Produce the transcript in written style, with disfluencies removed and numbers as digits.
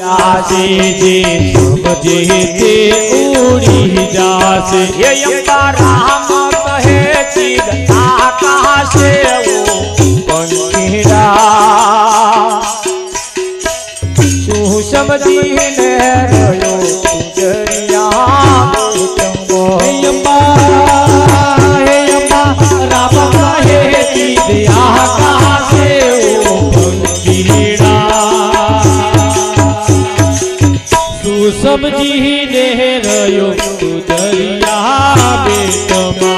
जासे जे समझे ते उड़ी जासे। ये अम्बा राम कहे चीज आकाशे वो पंखीड़ा शू समझीने रयो तुझरिया राम कहे चीज आकाशे वो पंखीड़ा समझी ने रयो दरिया बेटमा।